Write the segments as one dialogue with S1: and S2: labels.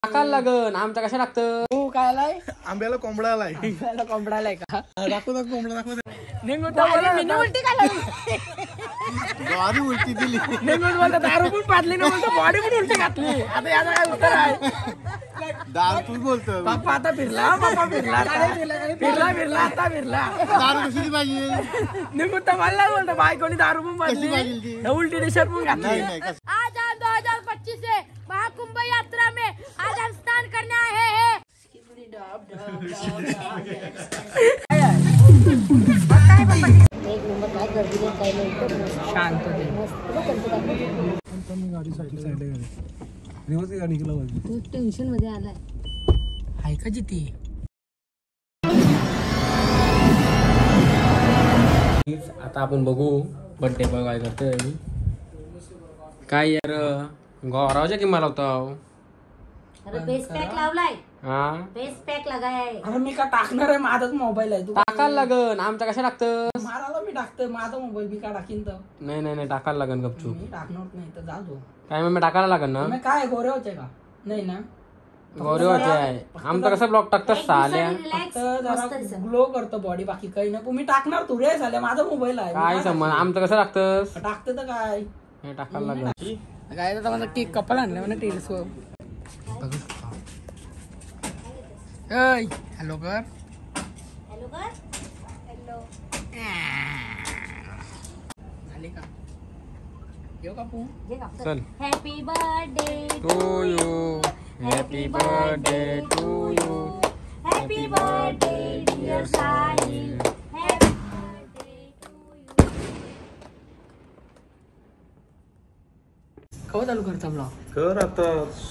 S1: टाकायला लागन आमचा कशा लागतं
S2: तू काय आलाय
S3: आंब्याला कोंबडा आलाय.
S2: आंब्याला कोंबडा आलाय का
S3: दाखव दाखव कोंबडा दाखव.
S2: बॉडी
S3: उलटी दिली.
S2: दारू पण पाजली ना बोलतो बॉडी पण उलटी घातली. आता याचा काय उत्तर आहे?
S3: दारू तू बोलतो.
S2: पप्पा आता फिरला आता फिरला.
S3: दारू कशी पाहिजे?
S2: निघून तर मला बोलतो बायकोनी दारू पण पाजली उलटी दिशा पण घातली.
S4: आज हम 2025 से महाकुंभ यात्रा में आज हम स्नान करने आए हैं।
S2: शांत
S4: तू टेन्शन मध्ये आलाय
S2: आहे का जिथे
S1: आता आपण बघू बड्डे बघाय करतोय काय यार गौरावच्या किंमत लावतो.
S4: अरे बेस पॅक लावलाय
S1: हा
S4: बेस पॅक लगाया है.
S2: अरे मी का टाकणार आहे माझाच मोबाईल आहे तू
S1: टाकायला लागन आमचा कशा लागतं.
S2: मारायला मी टाकतोय माझा मोबाईल मी का टाकीन तर
S1: नाही टाकायला लागन गपचूप.
S2: मी टाकणार नाही तर जा तू.
S1: काय मग टाकायला लागन ना.
S2: तुम्ही काय गोरेवचे का नाही ना
S1: गौरवाचे आहे आमचा कसं ब्लॉक टाकतात साल्या.
S4: रिलॅक्स
S2: जरा ग्लो करतो बॉडी बाकी काही नाही. मी टाकणार तू रे झाल्या माझा मोबाईल आहे
S1: काय समज आमचं कसं लागतं.
S2: टाकते तर काय
S1: हे टाकायला लागन.
S2: काय तर मला केक कपल आणलं म्हणा टेल्स हॅलो कर
S4: हेलो कर हेलो
S2: झाले का येऊ का पू
S4: जे का
S1: चल
S4: happy birthday
S1: to you happy birthday to you
S4: happy birthday dear Sahil happy birthday to you.
S2: कवा चालू करता ब्लॉग
S3: कर आता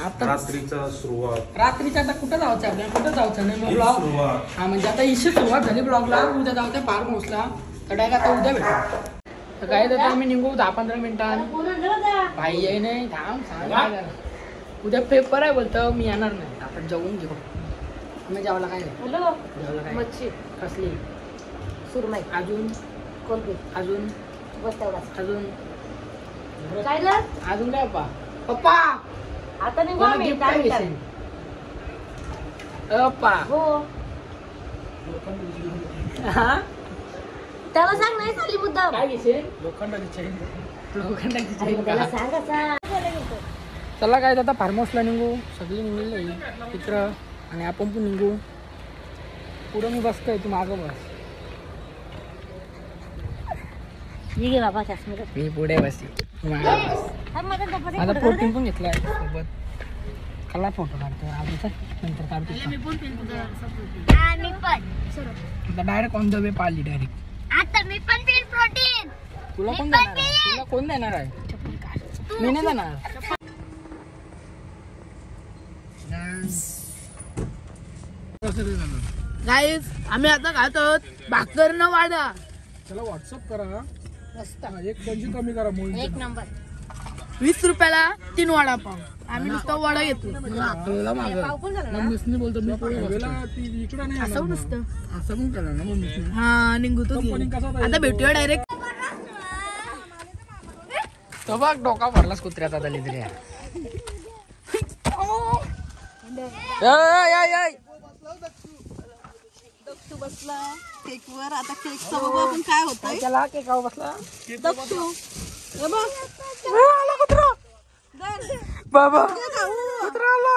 S2: आता
S3: रात्रीचा सुरुवात.
S2: रात्रीच्या आता कुठं जायचं आपल्याला कुठं जायचं नाही मग ब्लॉग
S3: सुरुवात
S2: हा म्हणजे आता इशी सुरुवात झाली ब्लॉगला उद्या जाऊ फार पोहोचला तर काय आता उद्या भेटू तर काय तर आम्ही निघू 10-15 मिनिटांनी
S4: पूर्ण जरा
S2: भाई आहे नाही थांब सांग उद्या पेपर आहे बोलतो मी येणार नाही आपण जाऊन घेऊ आम्ही जेवायला काय नाही
S4: हेलो
S2: जेवायला काय
S4: मच्छी
S2: कसली
S4: सुरमई
S2: अजून
S4: कोलगेट
S2: अजून
S4: बस तेवढाच.
S2: अजून
S4: काय झालं
S2: अजून काय पप्पा
S4: आता निघू
S2: मला
S4: आम्ही
S2: गिफ्ट काय
S4: 10
S2: घेशील
S4: मिनिटांनी.
S2: पप्पा
S4: हो
S2: हा
S4: त्याला सांग नाही झाली मुद्दा
S2: काय घेशील लोखंडाची चैन
S4: त्याला सांग असा.
S2: चला काय आता फार्म हाऊसला निघू सगळी निघली मित्र आणि आपण पण निघू पुढं मी बसतोय तू मागं बस
S4: ये घे बाबा चष्मा.
S2: मी पुढे बसली तू मागं बस माझा प्रोटीन पण घेतलाय सोबत कला फोटो काढतो आधीचा नंतर काढतो
S4: मी पण
S2: आता direct on the way Pali direct
S4: आता मी पण पील प्रोटीन.
S2: तुला कोण देणार आहे तुला कोण देणार आहे मी नाही देणार गाईज आम्ही आता खातो भाकर न वाडा चला व्हॉट्सअप करा एक पंची कमी करा
S4: एक नंबर
S2: 20 रुपयाला 3 वडापाव आम्ही नुसतं वडा घेतो आपल्याला
S4: पाव पण झाला ना?
S2: मम्मीसनी बोलतो मी इकडे नाही असं नसतं असं पण करा ना मम्मीसनी हा निघतो आता भेटूया डायरेक्ट तो बघ डोका भरलास कुत्र्याचा दलिद्रिया
S5: दक्षू बसला केकवर. आता केकचा बघू आपण काय होतंय.
S2: त्याला केकावर बसला
S5: दक्षू हे बघ
S2: आला कुत्रा बाबा कुत्रा आला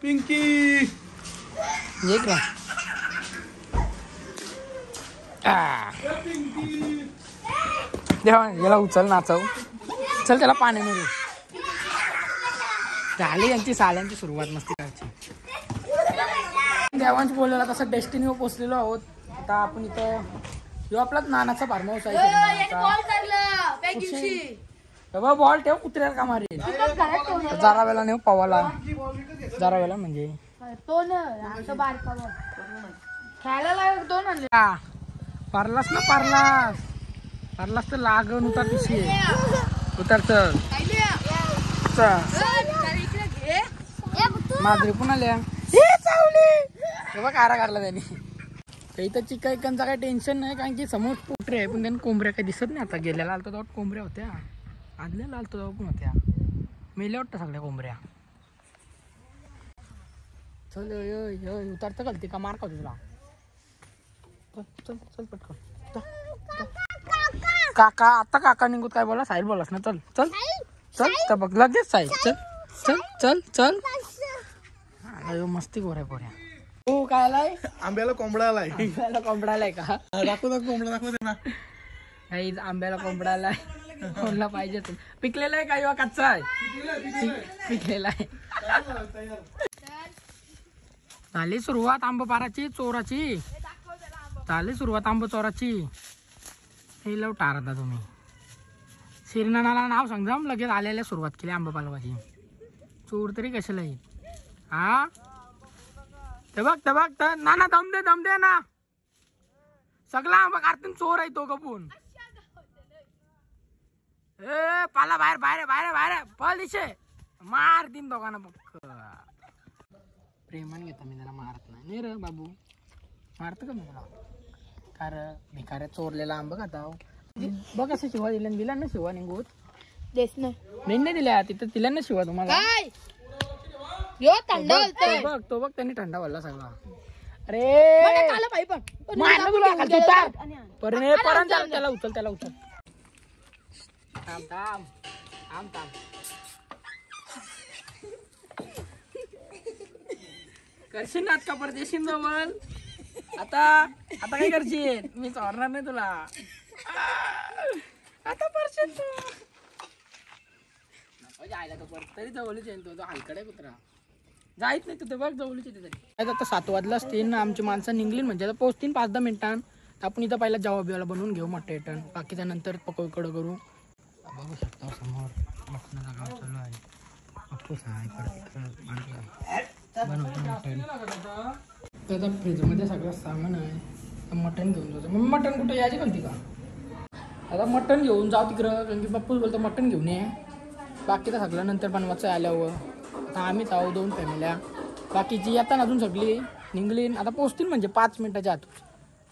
S3: पिंकी
S2: एक ना याला उचल नाचव चल त्याला पाण्यामध्ये झाली यांची साल्यांची सुरुवात मस्ती करायची देवांच बोललेला तसं डेस्टिनीवर पोहोचलेलो आहोत. आता आपण इथं जो आपला नानाचा फार्म हाऊस आहे बॉल ठेव कुत्र्याला का मारेल जरा वेळा नेऊ पवाला जरा वेळा म्हणजे
S4: तो ना असं बारका बॉल खेळायला लागेल तो ना.
S2: पारलास ना पारलास तर लागण उतर पिशी उतरत माधुरी पण आल्या कारा काढला त्यांनी काही तर चिका इकांचा काही टेन्शन नाही कारण की समोर पोटरे आहे पण त्यांना कोंबड्या काही दिसत नाही. आता गेल्याला आलतो तेव्हा कोंबड्या होत्या आदल्याला आलतो तेव्हा पण होत्या मेले वाटतं सगळ्या कोंबड्या. चल उतरतं गलती का मार का तुला. चल चल पटकन. काका आता काका निघूत काय बोला साहिल बोलास ना. चल चल चल तर बघ लगेच साहिल. चल चल चल चल. मस्ती गोऱ्या पोऱ्या. हो काय आलाय.
S3: आंब्याला कोंबडा आलाय.
S2: आंब्याला कोंबडा आलाय का.
S3: दाखव कोंबडा दाखव ना.
S2: काही आंब्याला कोंबडा आलाय. कोणला पाहिजे तू. पिकलेला आहे का किंवा कच्चा आहे. पिकलेला आहे. झाली सुरुवात आंब पाराची चोराची. झाली सुरुवात आंब चोराची. हे लव टारता तुम्ही. शिरनाला नाव सांगा लगेच आलेल्या सुरुवात केली आंबा पालवाची. चोर तरी कशाला येईल. हा ते बघ ना दम दे ना. सगळा आंबा काढतील चोर आहे तो गपून. ए पाला बाहेर बाहेर बाहेर बाहेर पळ दिशे. मार दिन दोघांना बघ. प्रेमान घेता मी जरा मारत नाही रे बाबू. मारत का मी तुला. कार भिकाऱ्या चोरलेला आंबा खाता बघ. असं शिवा दिल्या ना शिवा निघूत
S4: देश ना
S2: नाही दिल्या तिथं दिल्या ना शिवा तुम्हाला. बघ तो बघ त्यांनी थंडा वाढला सगळा. अरे मारलं तुला खाली उतार. परत त्याला उचल. थांब. करशील ना का परदेशी जवळ. आता काय करशील. मी चोरणार नाही तुला. आता परशील तू. जायला तो परत तरी जवळच येईल. तो हलकडे कुत्रा जायच नाही तुझं बघ जवळच येते तरी. आता 7 वाजला असतील आमची माणसं निघली म्हणजे आता पोहोचतील 5-10 मिनिटांत. आपण इथं पहिला जवाबीवाला बनवून घेऊ मटण. बाकीच्या नंतर पकडं करू. बघू शकता समोर मटणाचा काम चालू आहे. बनवतो मटण. आता फ्रीजमध्ये सगळं सामान आहे. मटण घेऊन जातो. मग मटण कुठे यायची गलती का. आता मटण घेऊन जाऊ तिकडं कारण की पप्पूच बोलतो मटण घेऊन ये. बाकीचं सगळं नंतर बनवायचं आल्यावर. आता आम्हीच आहो 2 फॅमिल्या. बाकीची येताना अजून सगळी निघलीन. आता पोचतील म्हणजे 5 मिनिटाच्या आतच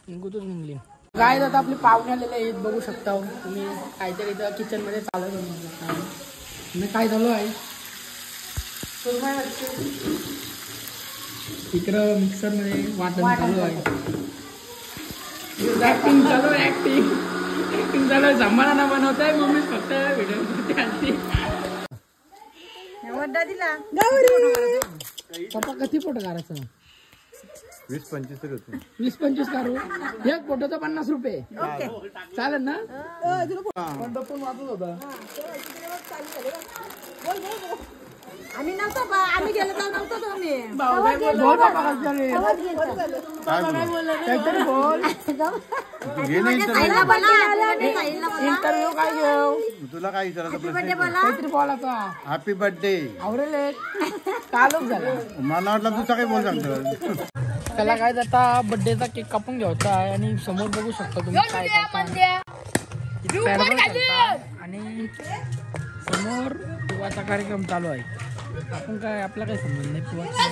S2: निघूतच निघलीन. काय आता आपले पाहुणे आलेले आहेत बघू शकता तुम्ही. काहीतरी इथं किचनमध्ये चालत मी काय झालो आहे. इकडं मिक्सरमध्ये वाटण चालू आहे. ऍक्टिंग चालू आहे. ऍक्टिंग चालू आहे. जमाना बनवत आहे मम्मी फक्त व्हिडिओ करते आणते. पप्पा किती फोटो काढायचं.
S3: 20-25 तरी होते.
S2: 20-25 काढू. एक फोटोचा 50 रुपये चालेल ना. पण वाचत होता.
S5: आम्ही नव्हतो आम्ही गेलो तर नव्हतो तुम्ही.
S2: काहीतरी बोल. इंटरव्ह्यू काय घेऊ.
S3: तुला काय विचारायचं
S2: काहीतरी बोलायचा.
S3: Happy birthday.
S2: आवरेल कालच झाला.
S3: मला वाटलं तुझा काही बोल सांगतो.
S2: त्याला काय आता बर्थडेचा केक कापून घ्यायचा आहे. आणि समोर बघू शकता तुम्ही काय आणि समोर पिवाचा कार्यक्रम चालू आहे. आपण काय आपला काही संबंध नाही. पिवाचा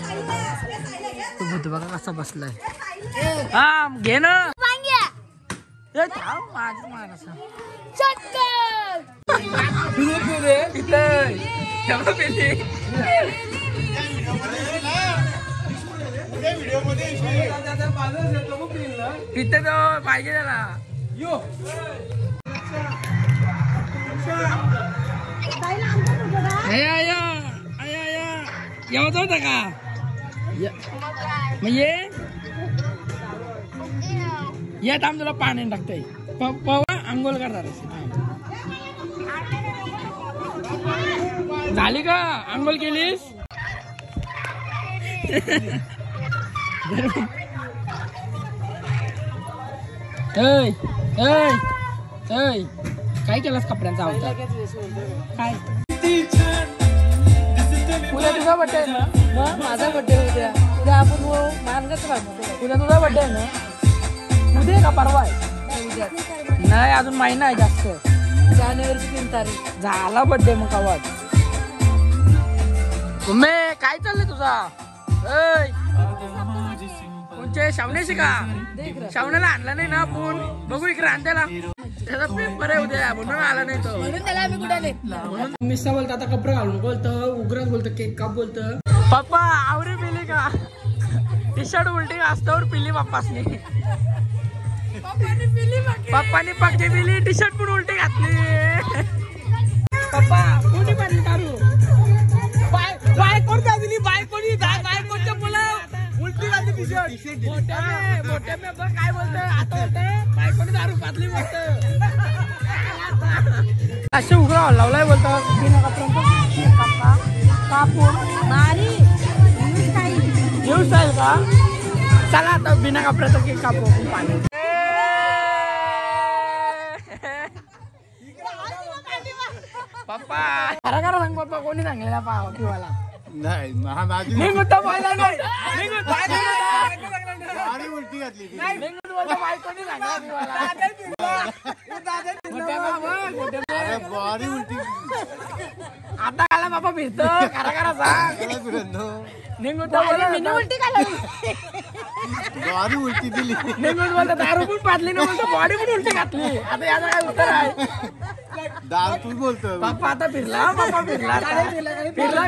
S2: तो भूत बघा कसा बसलाय. हा घे ना. तिथे तो पाहिजे त्याला. येवत होता का मग ये थांब तुला पाणी टाकतोय. पवा आंघोळ करणार झाली का आंघोळ केलीस. काय केलास कपड्यांचा आवता काय. उद्या तुझा बड्डे आहे ना. माझा बड्डे उद्या. उद्या आपण मानगाचं उद्या तुझा बड्डे आहे ना. उद्या का परवा आहे. उद्या नाही अजून महिना आहे जास्त. जानेवारीची 3 तारीख झाला बड्डे. मग आवाज तुम्ही काय चाललंय तुझा. कोणचे शावण्याशी का. शावण्याला आणला नाही ना आपण. बघू इकडे आणत्याला त्याचा पेपर आहे उद्या म्हणून आला नाही तो.
S4: म्हणून त्याला आम्ही कुठे नेतला.
S2: म्हणून मिस्सा बोलतो आता कपडे घालून बोलतं, उग्रच बोलतं, केक काप बोलतं. पप्पा आवरी पिली का? टी शर्ट उलटी असतावर पिली पप्पासनी. पप्पानी पक्की पिली, टी शर्ट पण उलटी घातली. पप्पा कोणी मारली दारू? बायकोण दिली, बायकोच्या मुला उलटी घातली टी शर्ट. मोठ्या मे बघ काय बोलतं, आता बोलतं बायकोने दारू पातली बोलतं. असे उघडा लावलाय बोलतात बिना कपड्यांचा कापून
S4: भारी
S2: येऊ जाईल का? चला आता बिना कपड्याचा केक कापू पाणी. पप्पा खरा खरा सांग पप्पा, कोणी सांगलेला पाव किंवा
S3: नाही माझी
S2: मी मुद्दा बोलला नाही.
S3: उलटी घातली ती.
S2: बायकोनी
S3: बारी उलटी
S2: आता काला बाबा फिरतो खरा खरा सांग. निघून उलटी
S3: बारी उलटी दिली.
S2: निघून बोलतो दारू पण पाजली ना, बोलतो बॉडी पण उलटी घातली. आता याचा काय उत्तर आहे?
S3: दारू तू बोलतो.
S2: पप्पा आता फिरला, पप्पा फिरला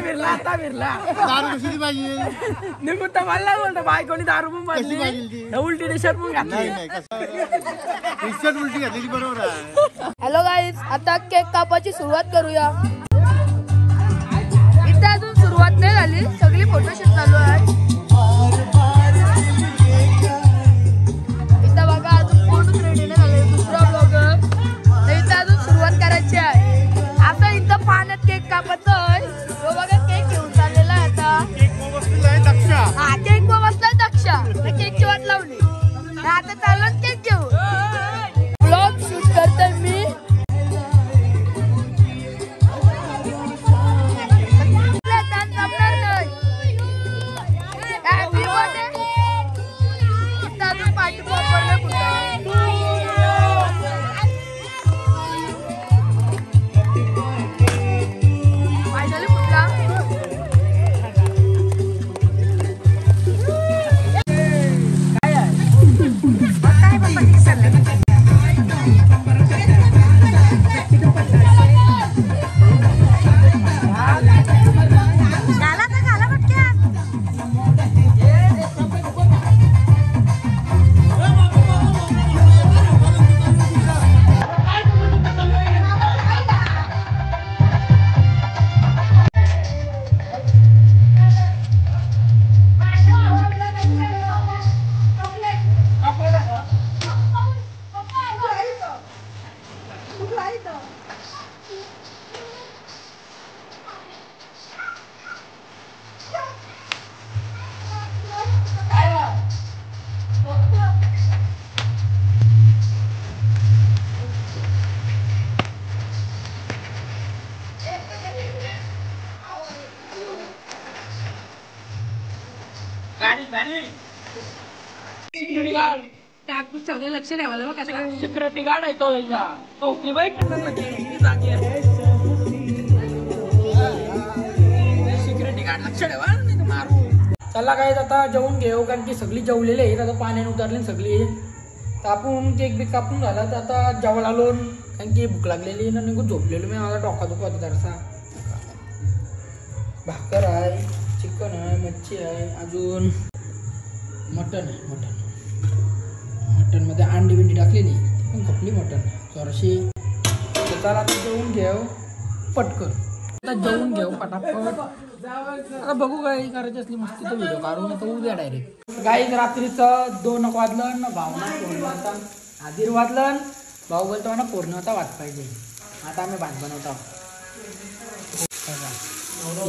S2: फिरला आता फिरला.
S3: दारू कशी पाहिजे?
S2: निघून तर मला बोलतो बायकोनी दारू पण
S3: कशी
S2: पाजली,
S3: पाहिजे ती?
S2: उलटी टी शर्ट पण घातली.
S3: नाही कसं टी शर्ट उलटी घातली ती बरोबर आहे.
S4: हॅलो गाईज, आता केक कापाची सुरुवात करूया. इथे अजून सुरुवात नाही झाली, सगळी फोटोशूट चालू आहे. इथं बघा अजून कोणच रेडी नाही झाले, दुसरा ब्लॉगर. इथं अजून सुरुवात करायची आहे. आता इथं पाण्यात केक कापतोय. तो बघा केक घेऊन चाललेला आहे आता. हा केक बसलाय दक्षा, केकची वाट लावली. आता चालू केक घेऊन ब्लॉग शूट करतोय मी. सगळे लक्ष ठेवायला कसं सिक्युरिटी गार्ड आहे तो. सिक्युरिटी गार्ड लक्ष ठेवा नाही तर मारू. चला काय आता जेवून घेऊ, कारण की सगळी जेवलेली आहेत. आता पाण्याने उतरली सगळी. तर आपण केक बीक कापून झाला तर आता जेवायला आलो, कारण की भूक लागलेली ना. निघून झोपलेलो मी. माझा डोका दुखत जरासा. भाकर आहे, चिकन आहे, मच्छी आहे, अजून मटन आहे. मटन मध्ये अंडी बिंडी टाकलेली पण खपली मटन चोरशी. चला आता जेवून घेऊ पटकन. आता जेवून घेऊ पटापट. आता बघू काय करायची असली मस्ती तर व्हिडिओ काढून आता उद्या डायरेक्ट. गाईज रात्रीचं 2 वाजलं ना. भावना फोन आता आधीर वाजलं. भाऊ बोलतो ना पूर्ण आता वाट पाहिजे. आता आम्ही भात बनवतो.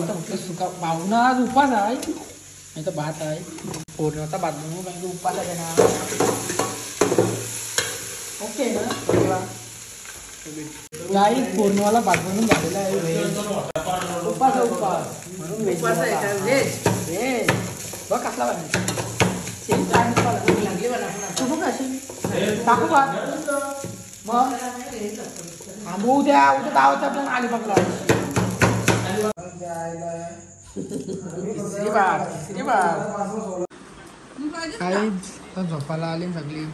S4: फक्त सुका भावना आज उपास आहे, नाही तर भात आहे. पूर्णता भात बनवू कारण की उपास आहे ना. ओके ना गाई पूर्णवाला भात बनवून झालेला आहे. व्हेज उपास म्हणून व्हेज व्हेज बघ कसला लागली तू बघ अशी टाकू का मग थांबू उद्या दावाच्या आपल्याला आली बघला. काही झोपायला आली सगळी.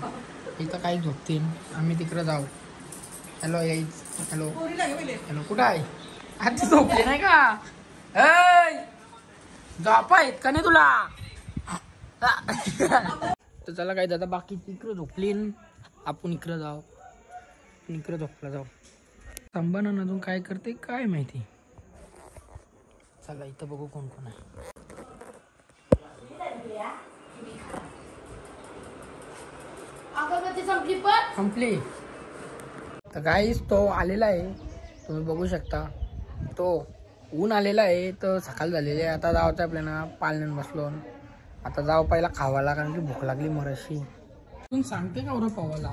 S4: इथं काही झोपतील, आम्ही तिकडे जाऊ.
S2: हॅलो हॅलो हॅलो कुठं आहे? आता झोपली नाही का? ऐ झोपा आहेत का नाही तुला? तर चला काय दादा बाकी इकडं झोपली आपण इकडं जाऊ इकडं झोपला जाऊ. संभाना अजून काय करते काय माहिती. चला इथं बघू कोण कोण आहे. संपली तर गाईस तो आलेला आहे तुम्ही बघू शकता. तो ऊन आलेला आहे तर सकाळ झालेली आहे. आता जावचं आपल्याला पालण्यात बसलो. आता जाऊ पहिला खावाला कारण की भूक लागली मराशी. कोण सांगते का एवढं पावाला?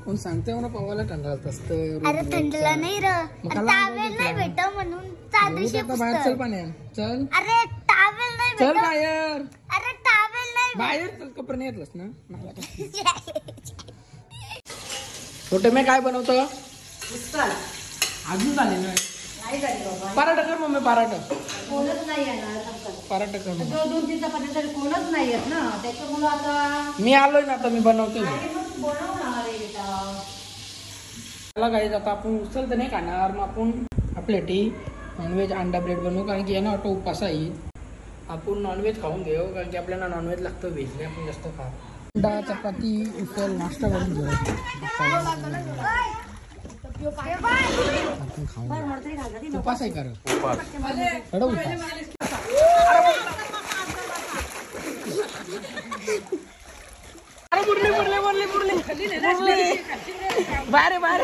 S2: कोण सांगते एवढं पावाला थंडाळत असतं?
S6: अरे थंडला नाही र टावेल नाही भेट म्हणून चादरीशी
S2: बाहेर चल पाण्यात चल.
S6: अरे टावेल नाही
S2: चल बाहेर.
S6: अरे टावेल नाही
S2: बाहेर चल कपडे नाही येतलंस ना. छोटे मी काय बनवतो अजून झाले नाही. पराठा कर मम्मी पराठा.
S7: कोणच नाही
S2: पराठा कर.
S7: 2-3 चपात्यांसाठी कोणच नाही येत ना त्याच्यामुळे आता
S2: मी आलोय ना आता मी बनवतोय. मला काही आता आपण उचल तर नाही खाणार मग आपण आपल्यासाठी नॉनव्हेज अंडा ब्रेड बनवू कारण की यांना ऑटो उपास आहे. आपण नॉनव्हेज खाऊन घेऊ कारण की आपल्याला नॉनव्हेज लागतं व्हेज नाही आपण जास्त खा. अंडा चपाती उचल नाश्ता करून घेऊ आपण खाऊ. उपास आहे कर बाहेर बाहेर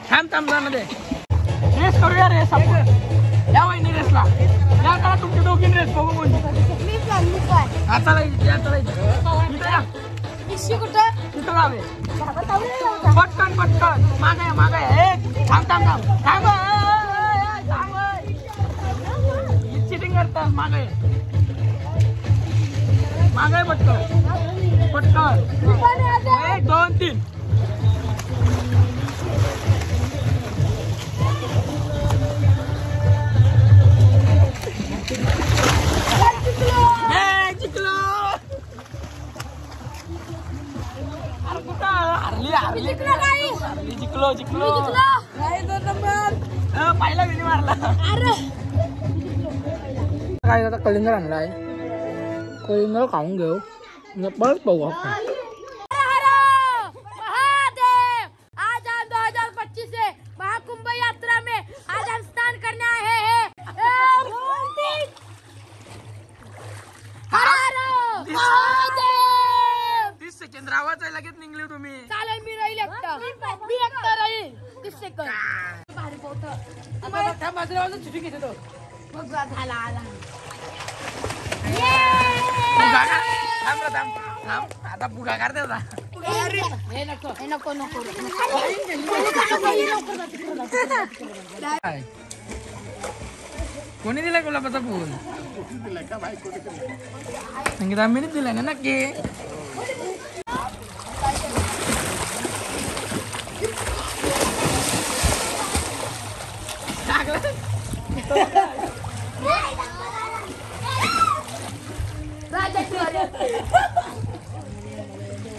S2: थांब थांब मध्ये रेस करूया रेस आपण. या वहिनी रेसला या करा तुमच्या दोघींनी रेस बघू कोण. आता तिथं गावे पटकन पटकन मागे मागे थांब थांब थांब थांब चिटिंग करतात मागे मागे पटकन पटकन 1 2 3 जिंकलो जिंकलो पहिला विनी मारला. काय आता कलिंगड आणलाय कलिंगड खाऊन घेऊ परत पाहू आपण.
S6: आज हम 2025 से महाकुंभ यात्रा में आज हम स्नान करने आए हैं.
S2: 30 सेकंद राहायचं आहे लगेच निघले तुम्ही.
S6: चालेल मी राहील एकटा मी एकटा राहील 30 सेकंद भारी पोहतो.
S2: त्या बाजूला छुटी घेते तो
S6: मग झाला आला.
S2: आता बुगा काढते होता.
S6: नको नको
S2: कोणी दिलाय गुलाबाचा फुल? संगीता आम्हीच दिलाय ना नक्की.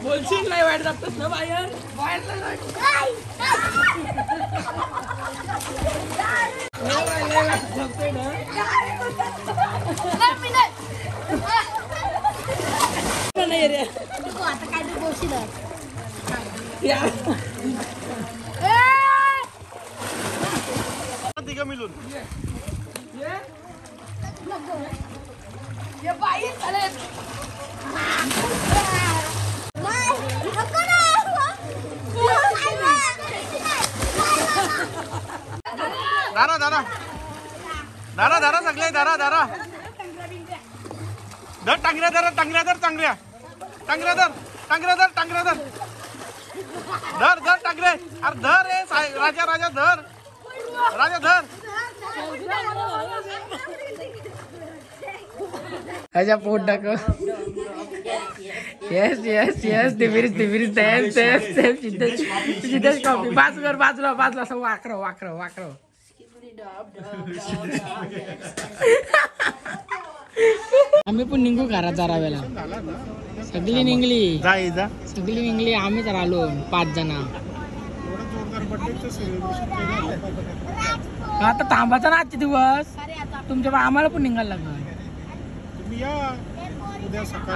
S2: बोलशील नाही वाईट जातस ना बाहेर
S6: आता काय तू बोलशील
S3: तिघं मिळून दारा दारा दारा दारा सगळे दारा दारा धर टांगऱ्या धर टांगऱ्या धर टांगऱ्या टांगऱ्या धर टांगऱ्या धर टांगऱ्या धर धर धर टांगरे अरे धर रे राजा राजा धर राजा धर.
S2: अच्छा पोट टाक. येस येस येस तिबिरीच तिबिरीच same same same Siddhesh coffee बाजूला बाजूला बाजूला असं वाकरव वाकरव वाकरव आम्ही पण निघू घरात चाराव्याला. सगळी निघली
S3: जा
S2: सगळी निघली. आम्हीच राहिलो 5 जण. आता थांबायचा ना आजचे दिवस. तुमच्या आम्हाला पण निघायला लागलं.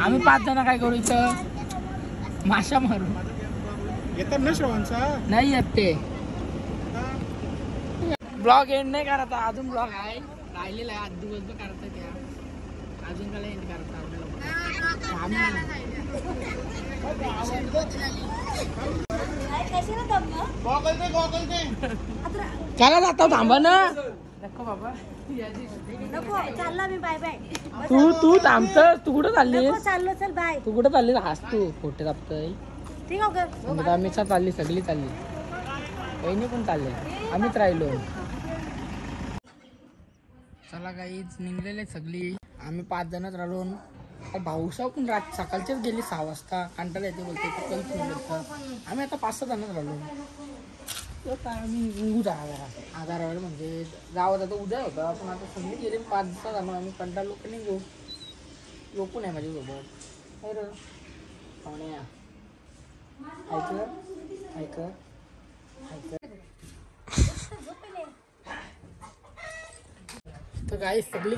S2: आम्ही 5 जण काय करू इथं माशा मारू.
S3: येतात ना श्रवणचा
S2: नाही येत ते. ब्लॉग एंड नाही करायचा. अजून ब्लॉग आहे राहिलेला आहे. आज दिवसभर करायचा त्या. अजून काय एंड करायचा चला जातो. थांबा ना नको बाबा.
S6: चालला मी. Bye bye.
S2: तू थांबतस. तू कुठं चाललीस?
S6: चाललो. चल बाय.
S2: तू कुठं चाललीस? हास तू फोटे दाबतोय.
S6: ठीक आहे.
S2: आम्ही चालली सगळी चालली. काही पण चालले. आम्हीच राहिलो. चला काहीच निघलेले सगळी. आम्ही 5 जणच राहिलो. भाऊसाहेब पण सकाळचेच गेली 6 वाजता. कंटाळा येते बोलते आम्ही आता 5-6 जणच राहिलो. आम्ही निघू आधारावर म्हणजे जावं जातं उद्या होतं. पण आता सगळी गेली 5-6 जण. आम्ही कंटाळ लोक निघू. लोक नाही माझ्यासोबत. अरे पाहुण्या ऐक तर काही सगळी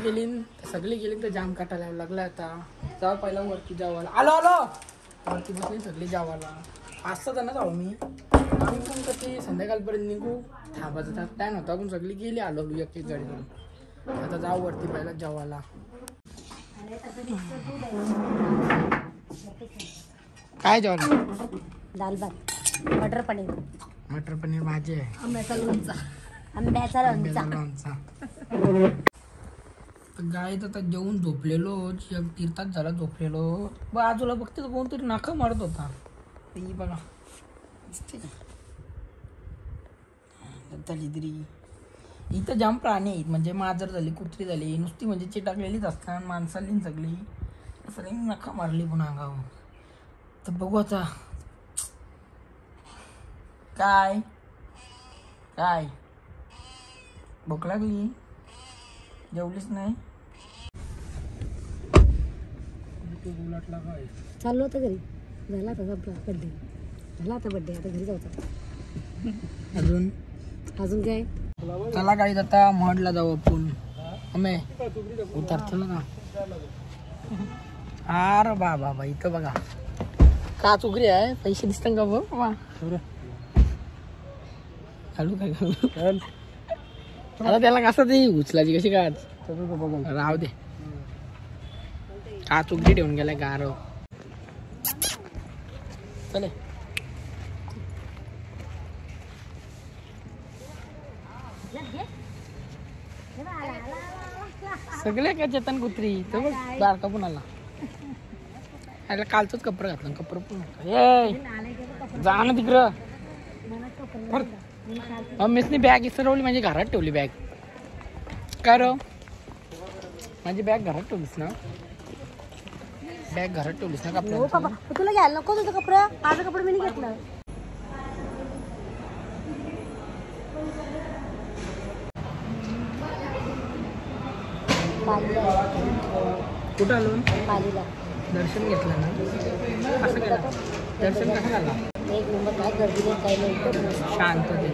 S2: गेली तर जाम काटायला लागला. आता जाऊ पहिला वरती जावाला. आलो वरती बसली सगळी जावाला. 5-6 जण जाऊ मी. आम्ही पण कधी संध्याकाळपर्यंत निघू. थांबायचा टाइम होता पण सगळी गेली. आलो एक गाडी करून. आता जाऊ वरती पहिला जावाला. काय जेवण?
S6: दाल भात मटर पनीर
S2: भाजी आहे.
S6: आंब्याचा
S2: लोणचा. गाय तर जेवून झोपलेलो. तीर्थात झाला झोपलेलो. बाजूला बघते तर कोणतरी नाका मारत होता. ही बघा इथं जाम प्राणी आहेत. म्हणजे मांजर झाली, कुत्री झाली, नुसती म्हणजे चिटाकलेलीच असतात. माणसाली सगळी सगळी नखा मारली पण अंगावर. तर बघू आता काय काय भूक लागली. जेवलीच नाही.
S6: चाललो होतं घरी. झाला आता बड्डे. आता घरी जायचं. अजून काय?
S2: चला गाडी आता महडला जाऊ आपण. उतरतो ना. अरे बाबा इथं बघा का चुकरी आहे. पैसे दिसतात का बाबा? घालू काय घालू. आता त्याला कसं ते उचलायची कशी काय राहू दे. का चुकरी ठेवून गेलाय गारव. चले सगळे काय चेतन कुत्री. तर बघ बारका पण आला. याला कालचंच कपडं घातलं. कपडं पण जा ना तिकडं. मम्मीसनी बॅग इसरवली. माझी घरात ठेवली बॅग. काय रो माझी बॅग घरात ठेवलीस ना? बॅग घरात ठेवलीस ना? कपडा
S6: तुला घ्यायला नको तुझं कपडं. माझं कपडं मी नाही घेतलं.
S2: कुठं आलो?
S6: पालीला
S2: दर्शन घेतलं ना? असं केलं दर्शन कसं झालं?
S6: एक नंबर. काय गर्दी नाही, काही नाही.
S2: शांत ते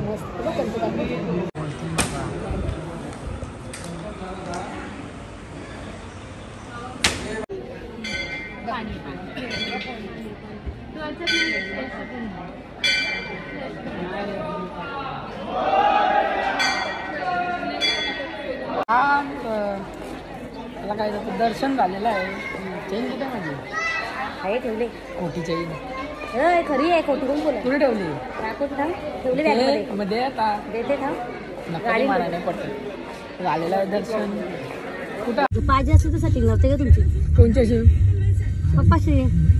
S2: त्याला काय दर्शन झालेलं आहे. चेन कुठे माझी
S6: आहे ठेवले.
S2: खोटी चेन
S6: खरी आहे. खोटी कोण बोला.
S2: कुठे ठेवली?
S6: ठेवले बॅगमध्ये.
S2: मध्ये आता
S6: देते थांब.
S2: नका मारा नाही पडत. झालेलं आहे दर्शन. कुठं
S6: पाहिजे असते तर सेटिंग नव्हते का तुमची?
S2: कोणच्याशी?
S6: पप्पाशी.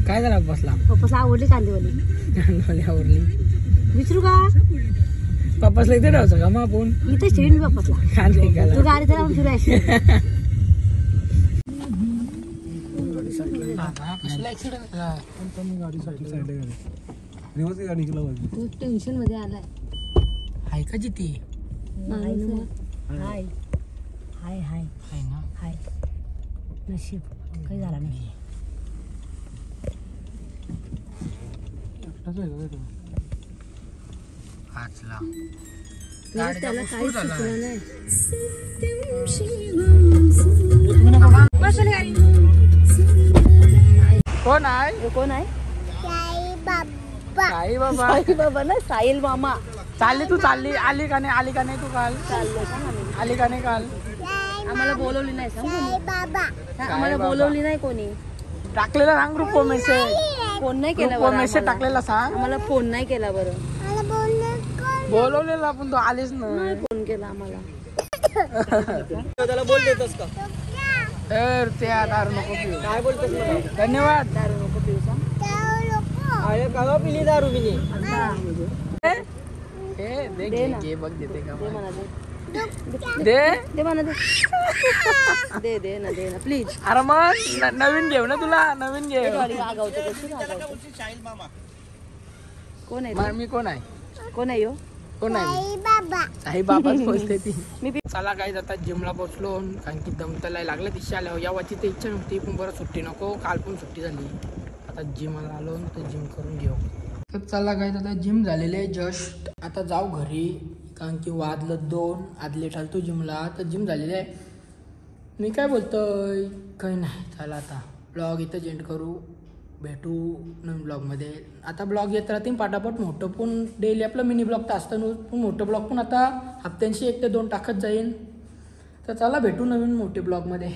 S2: काय झाला बसला?
S6: पप्पाला आवडली कांदेवाली.
S2: आवडली.
S6: विचारू का?
S2: पप्पासला इथे राहायचं का मग आपण?
S6: इथे स्टेशन पप्पासला. तू गाडी तर लावून फिरायची.
S2: टेन्शन मध्ये आलाय. आहे का जिथे?
S7: हाय हाय हाय
S2: आहे ना
S7: हाय नशीब काही झाला नाही.
S2: वाचला
S7: त्याला काही सुचलं नाही.
S2: कोण आहे
S7: कोण आहे?
S2: आई बाबा
S7: साई बाबा ना, साहिल मामा.
S2: चालली तू चालली आली का नाही तू काल
S7: चाललोय सांग आम्ही.
S2: आली का नाही काल
S7: आम्हाला बोलवली नाही सांग कोणी. आम्हाला बोलवली नाही कोणी.
S2: टाकलेला सांग ग्रुप मेसेज
S7: फोन नाही केला
S2: ग्रुप
S7: बरं
S2: मेसेज
S7: आम्हाला.
S2: टाकलेला सांग
S7: आम्हाला फोन नाही केला बरं.
S2: बोलवलेला पण तू आलीच नाही
S7: नाही फोन केला आम्हाला.
S2: तर ते दारू नको पिऊ काय बोलतोस धन्यवाद
S7: दारू नको पिऊ सांग.
S2: दे घे बघ देते का
S7: दे म्हणा दे.
S2: दे
S7: दे म्हणा दे. दे ना प्लीज.
S2: अरे मग नवीन घेऊ ना तुला नवीन घे
S7: आगावतो कशी आगावतो. कोण आहे
S2: मी कोण आहे
S7: कोण आहे यो?
S2: कोण आहे आई बाबाच बोलते ती
S7: मी
S2: चला काय आता जिमला पोहोचलो कारण की दमतला लागलं दिशा आल्या यावाची तर इच्छा नव्हती पण बरं सुट्टी नको काल पण सुट्टी झाली आता जिमला आलो तर जिम करून घेऊ. तर चला काय आता जिम झालेले आहे जस्ट आता जाऊ घरी कारण की वाजलं 2 आदले ठालतो जिमला तर जिम झालेले आहे. मी काय बोलतोय काही नाही चला आता ब्लॉग इथं एंड करू भेटू नवीन ब्लॉगमध्ये. आता ब्लॉग येत राहतील पाटापट मोठं पण डेली आपलं मिनी ब्लॉग तर असतं पण मोठं ब्लॉग पण आता हप्त्यांशी 1 ते 2 टाकत जाईल. तर चला भेटू नवीन मोठे ब्लॉगमध्ये.